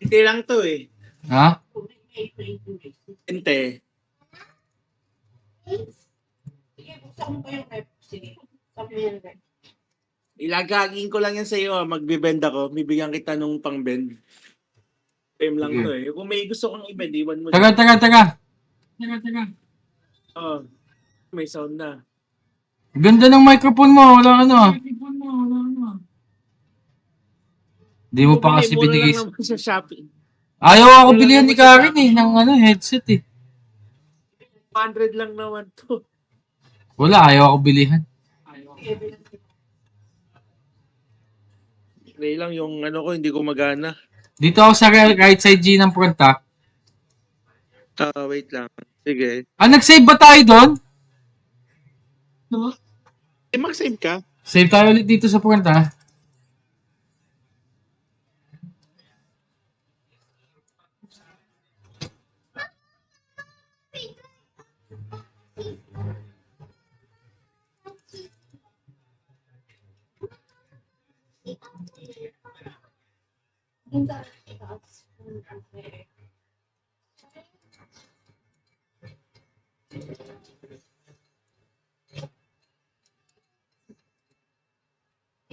Hindi lang to eh. Ha? Hindi. Sige, buksan mo pa yung rep. Sige, buksan mo yung rep. Ilagagin ko lang yan sa iyo. Magbibend ako. Bibigyan kita nung pang-bend. Time lang Sige. to eh. Kung may gusto kong i-bend, iwan mo. Taga. Oh, may sound na. Ganda ng microphone mo. Wala ano ah. Hindi mo pa kasi Mura binigay. lang naman sa Shopee. Ayaw ako bilihan ni Karen eh. Ng ano, headset eh. 100 lang naman to. Wala, ayaw ako bilihan. Play lang yung ano ko, hindi ko magana. Dito ako sa right side G ng front ah. Wait lang. Sige. Ah, nag-save ba tayo doon? Mag-save ka? Save tayo ulit dito sa front ah.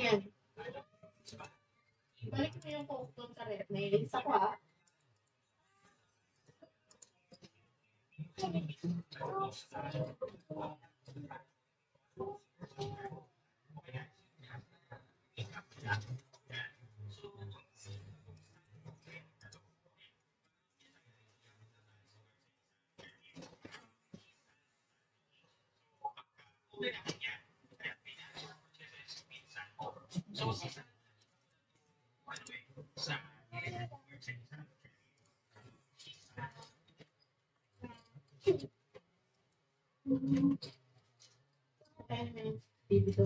Yan. Balik mo yung coke doon sa rep. Nailis ako ah. Dito.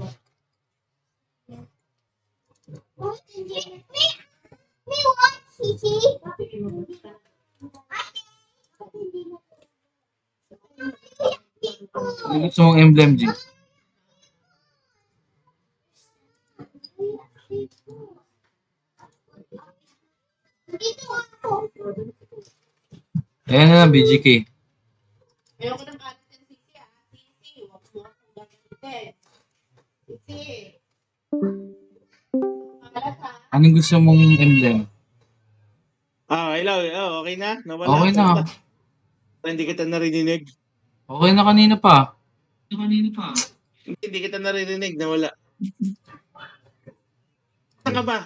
Ano gusto mong emblem G? Ayan na lang, BGK. Ayoko ng kanin ng sisi ah. Sisi, huwag mo akong gagamitin. Sisi. Pangalat ha. Anong gusto mong emblem? Hello. Oh, okay na? Nawala. Okay na. Hindi kita narinig. Okay na kanina pa. Hindi kita naririnig. Nawala. Saan ka ba?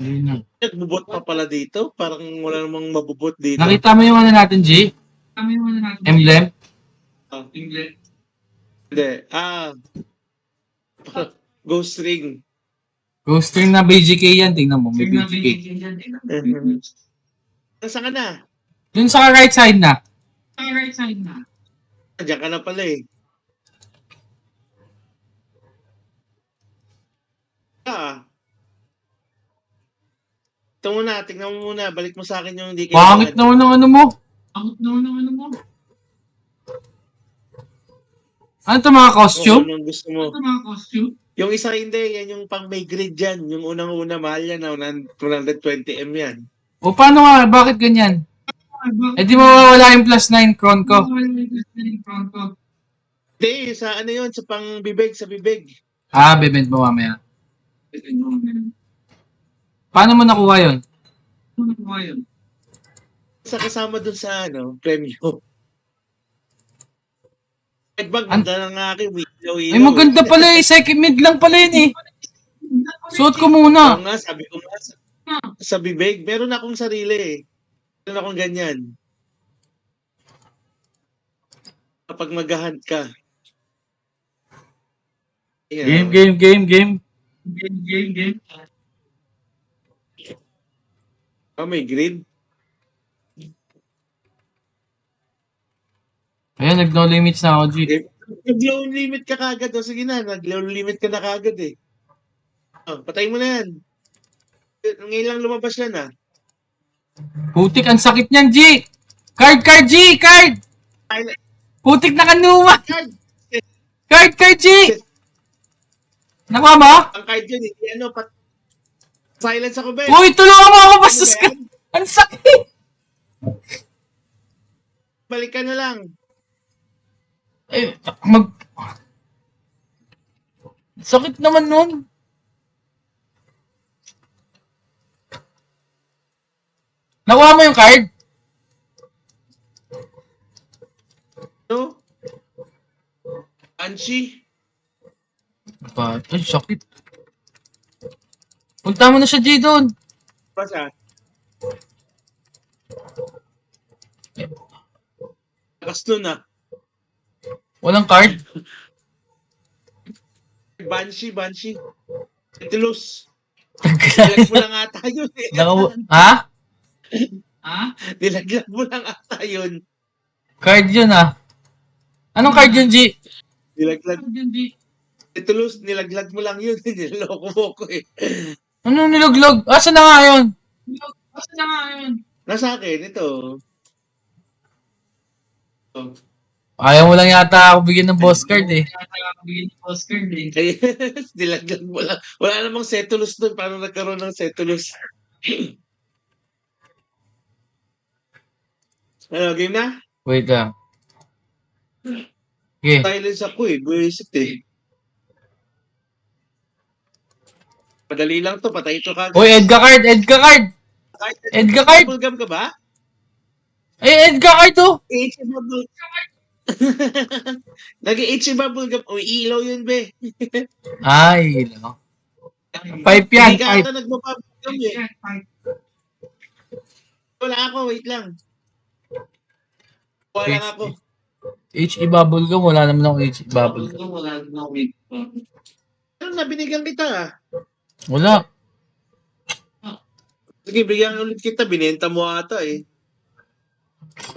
Hindi na. Nagbubot pa pala dito? Parang wala namang mabubot dito. Nakita mo yung ano natin, G? Emblem? Hindi. Ghost ring. Ghost ring na BGK yan. Tingnan mo, may BGK. Saan ka na? Dun sa right side na. Diyan ka na pala eh. Ito muna, tingnan mo muna. Balik mo sa akin yung hindi kayo. Pangit naman ng ano mo. Ano to mga costume? Anong gusto mo? Yung isa hindi, yan yung pang may grid yan. Yung unang-una, mahal yan. 220M yan. O paano nga? Bakit ganyan? Eh di mawawala yung +9 crown ko. Hindi, sa ano yun, sa pang bibig, sa bibig. Ah, bebend mo mamaya. Paano mo nakuha yun? Sa kasama dun sa ano, premyo. Headbag, An- ganda ng akin. Ay maganda pala eh. Second mid lang pala yun eh. Suot ko muna. Oo nga, sabi ko nga, sa bibig, meron akong sarili eh. Meron akong ganyan. Kapag mag-hunt ka. Yeah. Game. May grid. Ayan, nag-no limits na ako, G. Nag-low limit ka kagad. O sige na, nag-low limit ka na kagad eh. Patay mo na yan. Ngayon lang lumabas yan ah. Putik, ang sakit niyan, G! Card, G! Card! Putik na kanuwa! Card, G! Nakuha mo? Ang card yun, hindi ano, silence ako, Ben. Uy, tulungan mo ako, bastos Ano ba ka. yan? Ang sakit. Balik ka na lang. Eh, sakit naman nun. Nakuha mo yung card? No? Anshi? Ba, ay, sakit. Punta mo na siya, G, doon. Basta. Lakas nun ah. Walang card? Banshee. Itilus. Nilaglag mo lang ata yun eh. Ha? Nilaglag mo lang ata yun. Card yun, ah. Anong card yun, G? Nilaglag. Itilus, nilaglag mo lang yun. Niloloko mo ko eh. Anong nilaglag? Asa na nga yun? Nasa akin, ito. Oh. Ayaw mo lang yata ako bigyan ng boss card, eh. Ay, nilaglag mo lang. Wala namang setulus doon. Paano nagkaroon ng setulus? Ano, game na? Wait lang. Okay. Silence ako eh. Buwisit eh. Madali lang to. Patay ito kagad. Uy, Edga card! Edga card! Bubblegum ka ba? Eh, Edga card, oh! H bubble. Nag-H bubblegum. Uy, ilaw yun, be. Ay, no. Pipe yan, Hindi ka pipe. ata nagpa-bubblegum eh. Wala ako, wait lang. Wala lang ako. HE bubble gum, wala naman akong HE bubble gum. Ano na, binigyan kita ah. Wala. Sige, bigyan ulit kita. Binenta mo ata eh.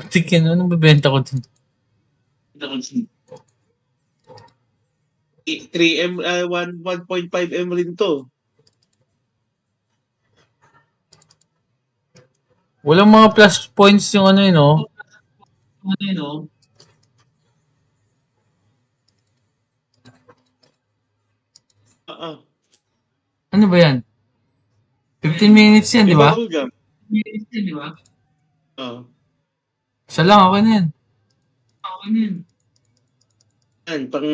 Tikin, anong bibenta ko dun? 3M, 1.5M rin to. Walang mga plus points yung ano yun, oh. Ano ba yan? 15 minutes yan, di ba? Bubblegum. Oo. Isa lang, okay na yan. Yan, pang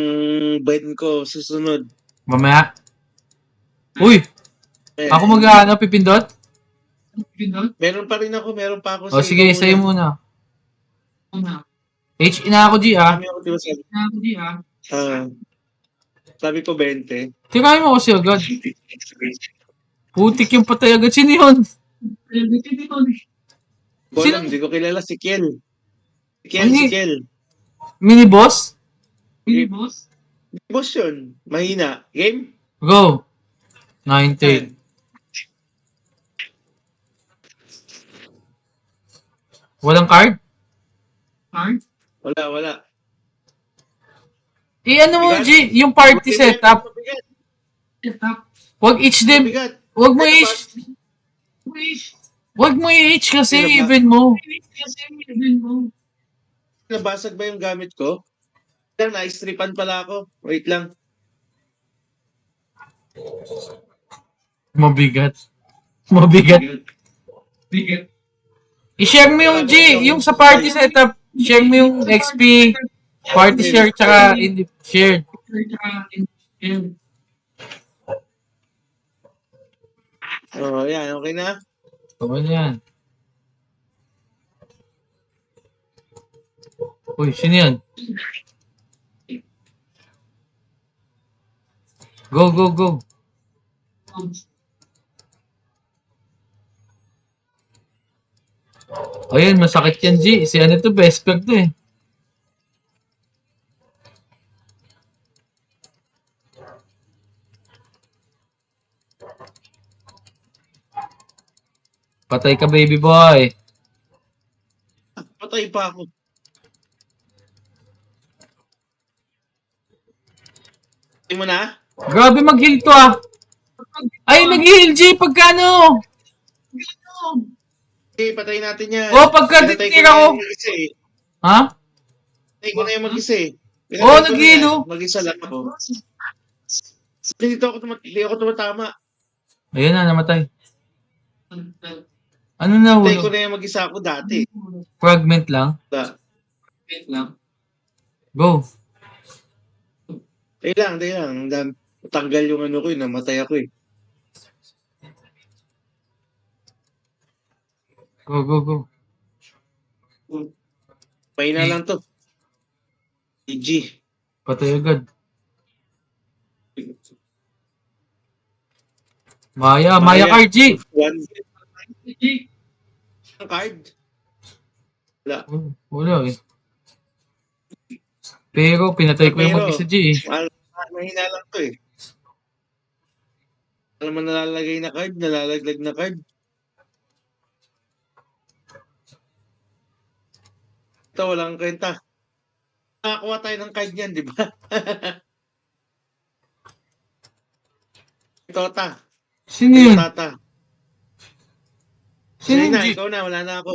bite ko susunod. Mamaya. Uy! Ayan. Ako mag-ano, pipindot? Meron pa rin ako, meron pa ako. O sige, sa'yo muna. HE na ako, G, ah. Kami ako, diba sabi? Sabi ko 20. Tirahin mo kasi agad. Putik yung patay agad. Sino yun? Ko Sino? alam, hindi ko kilala si Kiel. Ay, Si Kiel. Mini boss? Boss yun. Mahina. Game? Go. 90. Walang card? Wala. Ano mo, G, yung party setup. Mabigat. Wag each them. Mabigat. Wag mo each. Wag mo i-each kasi even mo. Nabasag ba yung gamit ko? Lang, na-stripan pala ako. Wait lang. Mabigat. I-share mo yung G, yung sa party setup. Share mo yung XP, party share, tsaka hindi shared. Oh, yan. Okay na? Okay na yan. Uy, sino yan? Go. Ayun, masakit yan, G. Si ano to, best peg to eh. Patay ka, baby boy. Patay pa ako. Patay mo na? Grabe mag-heal to ah. Ay, nag-heal, G. Pagkano? Okay, patayin natin yan. Oh, pagka Pinatay titir ko na ako. yung mag-isa eh. Ha? Patay ko na yung mag-isa eh. Oh, nag-heal, oh. Mag-isa lang ako. Hindi ako tumatama. Ayan na, namatay. Ano na Patay ko ulo? na yung mag-isa ako dati. Fragment lang? Da. Go. Tayo lang. Tanggal yung ano ko eh. Namatay ako eh. Go. Mahina lang to. GG. Patay agad. Maya card, G. One card. Wala. Wala eh. Pero pinatay ko yung Pero, mag-isa, G eh. mahina lang to eh. Alam mo nalalagay na card, nalalaglag na card. Ito, walang kwenta. Nakakuha tayo ng card niyan, di ba? Tota. Sino yun? Tata. Sino Sige yun, na, G? ikaw na, wala na ako.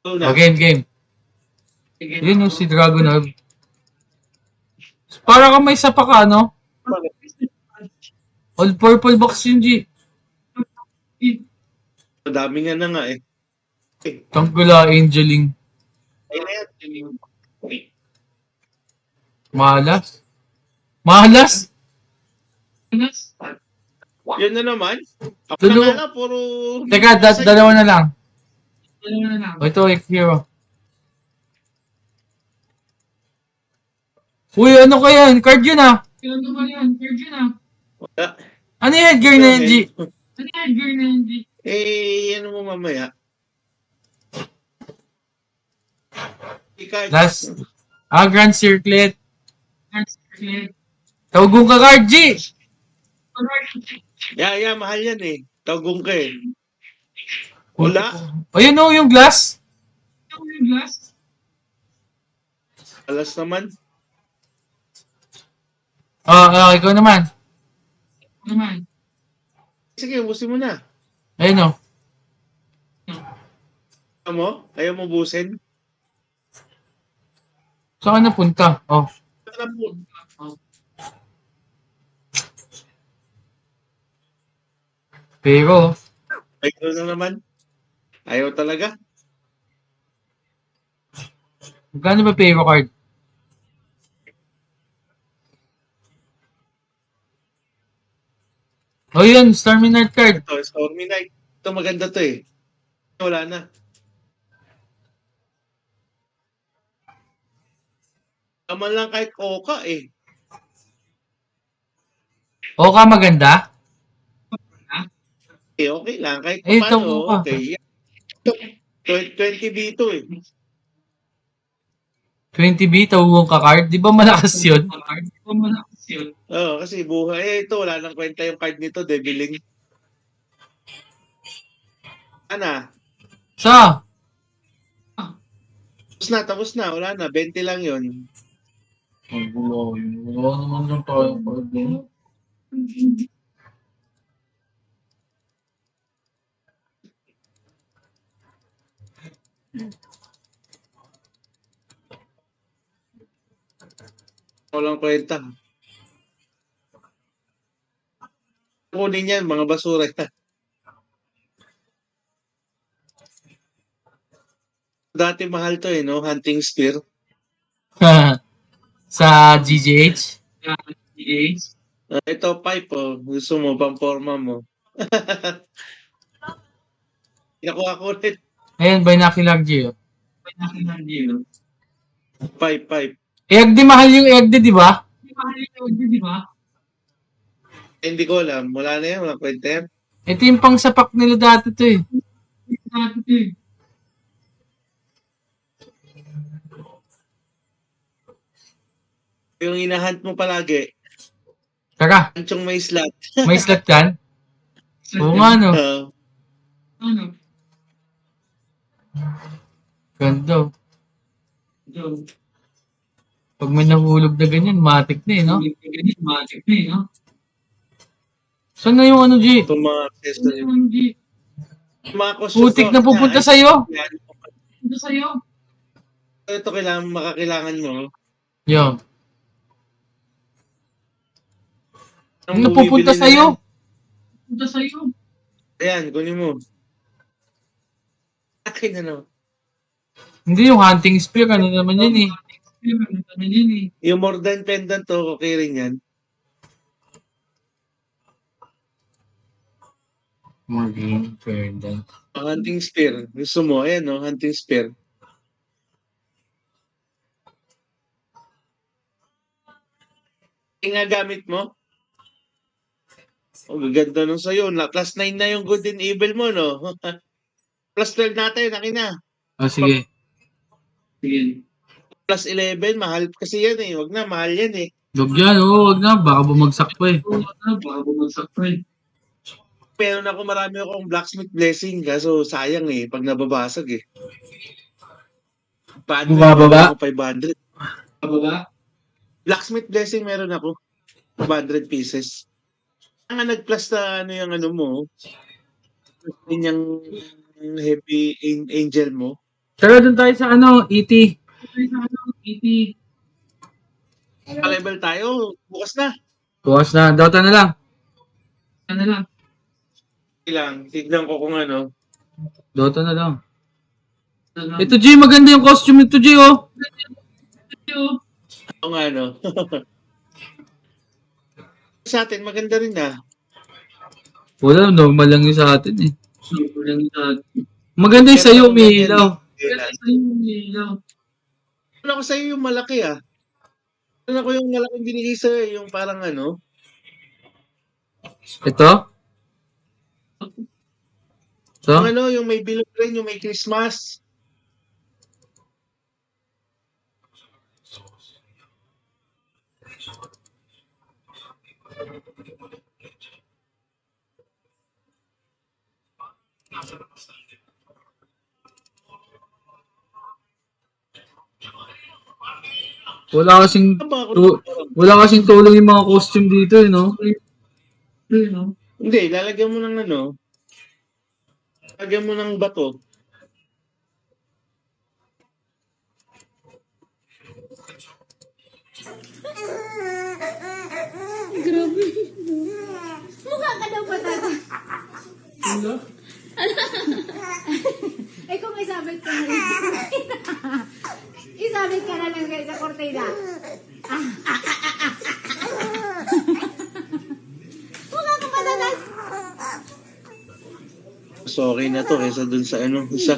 Ikaw na. Oh, game. Yun yung si Dragon Orb. Para ka may sapa ka, no? All purple box yun, G. Madami nga na nga eh. Tanggula, Angeling. Ayun na yan. Malas? Yun na naman. Ako Tulo. na nga, puro... Teka, dalawa na lang. O, ito, Hero. Uy, ano kaya? Card yun ah. Wala. Ano yung headgear na yun, G? Ano mo mamaya? Card. Last. Grand Circlet. Tawagong ka card, G. Yeah, mahal yan eh. Tagong ka eh. Wala. O, yun o, yung glass. Alas naman. Ikaw naman. Sige, ubusin mo na. Ayun o. Ayaw mo busin? Saan ka napunta? Oh. Pero, Ayaw na naman. Ayaw talaga. magkano ba pero card? O yun, Stormy Night card. Ito, Stormy Night. Ito maganda to eh. Wala na. Naman lang kahit Oka eh. O ka maganda? Okay lang. Kahit Eh, ito paano, Oka. okay. 20B2 eh. 20B, tawagong ka card. Di ba malakas yun? Oo, kasi buhay. Ito, wala nang kwenta yung card nito. Deviling. Ana? Sa? Tapos na. Wala na. 20 lang yun. Wala naman yung tayong card mo. Walang kwenta. Kunin yan, mga basura yan. Dati mahal to eh, no? Hunting spear. Sa GGH? Ito, pipe oh. Gusto mo, pang-forma mo. Nakuha ko ulit. Ayan, binocular G. Oh. Pipe. EAGD, mahal yung EAGD, di ba? Hindi ko alam. Wala na yan. Walang kwenta yan. Ito yung pang sapak nila dati to eh. Yung inahunt mo palagi. Tara, Anchong may slot. may slot kan? Oo nga no. Ganda. Pag may nahulog na ganyan, matik na eh, no? Saan na yung ano, G? Itong mga accessory. Mga Putik na pupunta sa'yo. Ito kailangan makakailangan mo. Yan. Ang Ano pupunta bumibili na sa'yo? yan. Ayan, kunin mo. Akin ano. Hindi, yung hunting spear, ano naman yun eh. Yung more than pendant to, okay rin yan. Maging pendant. Ang hunting spear. Gusto mo, ayan no, hunting spear. Yung nga gamit mo? Oh, gaganda nung sa'yo. Plus 9 na yung good and evil mo, no? Plus 12 natin, akin na. Ah, sige. Plus 11, mahal kasi yan eh. Wag na, mahal yan eh. Huwag yan, wag na. Baka bumagsak pa eh. Meron ako, marami akong blacksmith blessing. Kaso sayang eh, pag nababasag eh. Bumababa? 500. Blacksmith blessing meron ako. 500 pieces. Ang nag-plus na ano yung ano mo. Yun yung happy angel mo. Tara dun tayo sa ano, E.T. Pa-level tayo, bukas na. Bukas na. Dota na lang. Ilang, tignan ko kung ano. Dota na lang. Ito, G. Maganda yung costume nito, G, oh. Kung ano. Sa atin, maganda rin ah. Wala, normal lang yung sa atin eh. Maganda yung sa'yo, may ilaw. Ano ko sa'yo yung malaki ah. Ano ko yung malaking binigay sa'yo, yung parang ano. Ito? Ito? Yung ano, yung may bilog rin, yung may Christmas. Wala kasing, Ano ba ako? wala kasing tulong yung mga costume dito eh, no? Hindi, lalagyan mo ng ano. Lalagyan mo ng bato. Grabe. Mukha ka daw patata. Eh kung isabit ka na lang. Isabit ka na lang kayo sa kortina. Mukha ka patatas. So okay na to kaysa dun sa ano. Isa.